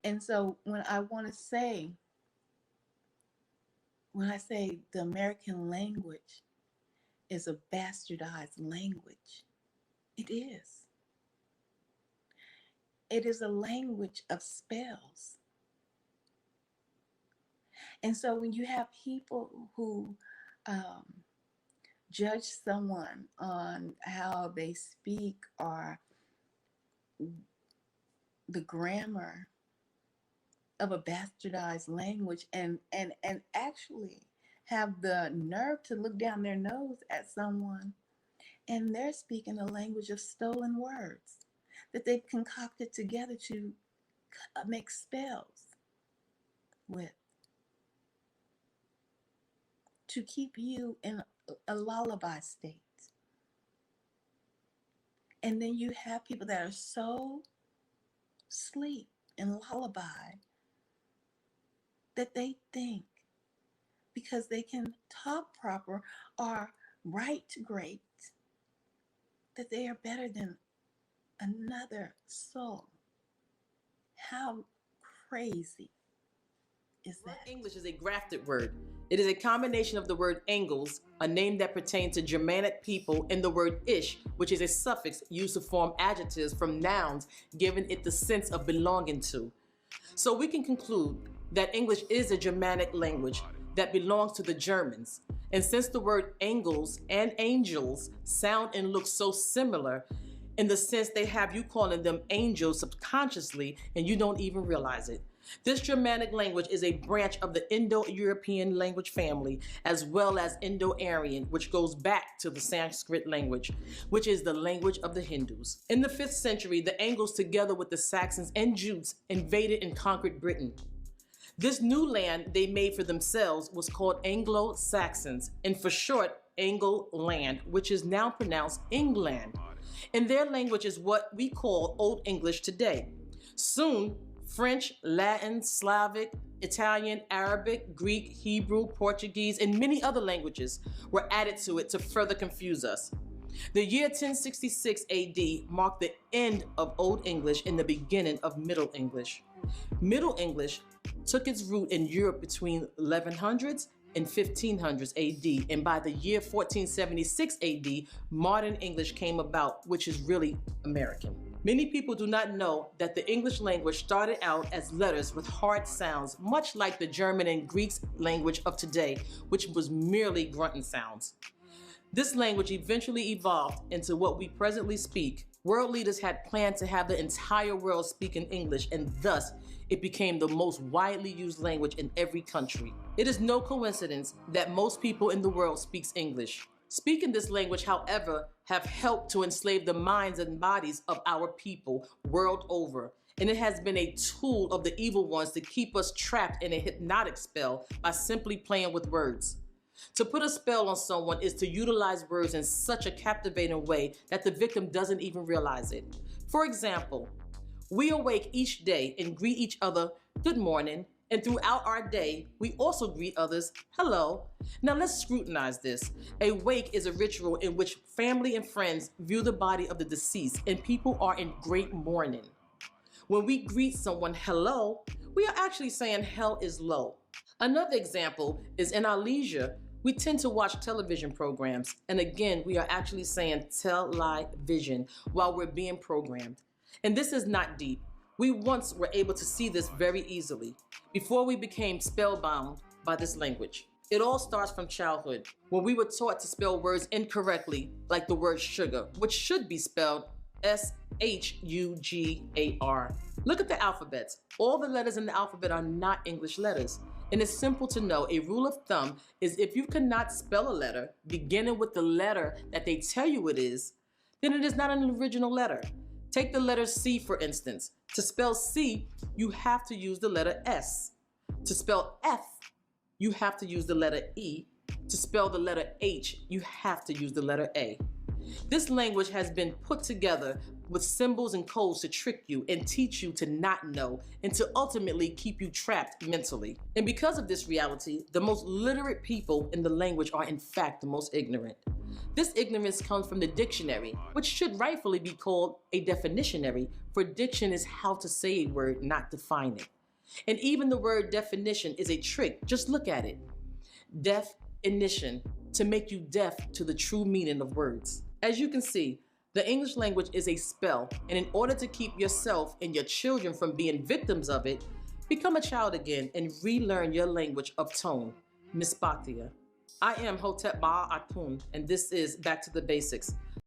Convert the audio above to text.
And so when I say the American language is a bastardized language, it is. It is a language of spells. And so when you have people who um, judge someone on how they speak or the grammar of a bastardized language and actually have the nerve to look down their nose at someone and they're speaking a language of stolen words that they've concocted together to make spells with, to keep you in a lullaby state. And then you have people that are so asleep in lullaby that they think because they can talk proper or write great that they are better than another soul. How crazy is Word that? English is a grafted word. It is a combination of the word Engels, a name that pertains to Germanic people, and the word ish, which is a suffix used to form adjectives from nouns, giving it the sense of belonging to. So we can conclude that English is a Germanic language that belongs to the Germans. And since the word Engels and angels sound and look so similar, in the sense they have you calling them angels subconsciously and you don't even realize it. This Germanic language is a branch of the Indo-European language family, as well as Indo-Aryan, which goes back to the Sanskrit language, which is the language of the Hindus. In the 5th century, the Angles, together with the Saxons and Jutes, invaded and conquered Britain. This new land they made for themselves was called Anglo-Saxons, and for short, Anglo-land, which is now pronounced England. And their language is what we call Old English today. Soon, French, Latin, Slavic, Italian, Arabic, Greek, Hebrew, Portuguese, and many other languages were added to it to further confuse us. The year 1066 AD marked the end of Old English and the beginning of Middle English. Middle English took its root in Europe between 1100s and 1500s AD, and by the year 1476 AD, modern English came about, which is really American. Many people do not know that the English language started out as letters with hard sounds, much like the German and Greek language of today, which was merely grunting sounds. This language eventually evolved into what we presently speak. World leaders had planned to have the entire world speak in English, and thus it became the most widely used language in every country. It is no coincidence that most people in the world speaks English. Speaking this language, however, have helped to enslave the minds and bodies of our people world over, and it has been a tool of the evil ones to keep us trapped in a hypnotic spell by simply playing with words. To put a spell on someone is to utilize words in such a captivating way that the victim doesn't even realize it. For example, we awake each day and greet each other, good morning, and throughout our day, we also greet others, hello. Now let's scrutinize this. A wake is a ritual in which family and friends view the body of the deceased and people are in great mourning. When we greet someone hello, we are actually saying hell is low. Another example is in our leisure, we tend to watch television programs, and again, we are actually saying tell-lie-vision while we're being programmed. And this is not deep. We once were able to see this very easily before we became spellbound by this language. It all starts from childhood, when we were taught to spell words incorrectly, like the word sugar, which should be spelled S-H-U-G-A-R. Look at the alphabets. All the letters in the alphabet are not English letters. And it's simple to know. A rule of thumb is if you cannot spell a letter beginning with the letter that they tell you it is, then it is not an original letter. Take the letter C, for instance. To spell C, you have to use the letter S. To spell F, you have to use the letter E. To spell the letter H, you have to use the letter A. This language has been put together with symbols and codes to trick you and teach you to not know and to ultimately keep you trapped mentally. And because of this reality, the most literate people in the language are in fact the most ignorant. This ignorance comes from the dictionary, which should rightfully be called a definitionary, for diction is how to say a word, not define it. And even the word definition is a trick. Just look at it. Definition, to make you deaf to the true meaning of words. As you can see, the English language is a spell, and in order to keep yourself and your children from being victims of it, become a child again and relearn your language of tone. Miss Batia. I am Hotep Ba Atun, and this is Back to the Basics.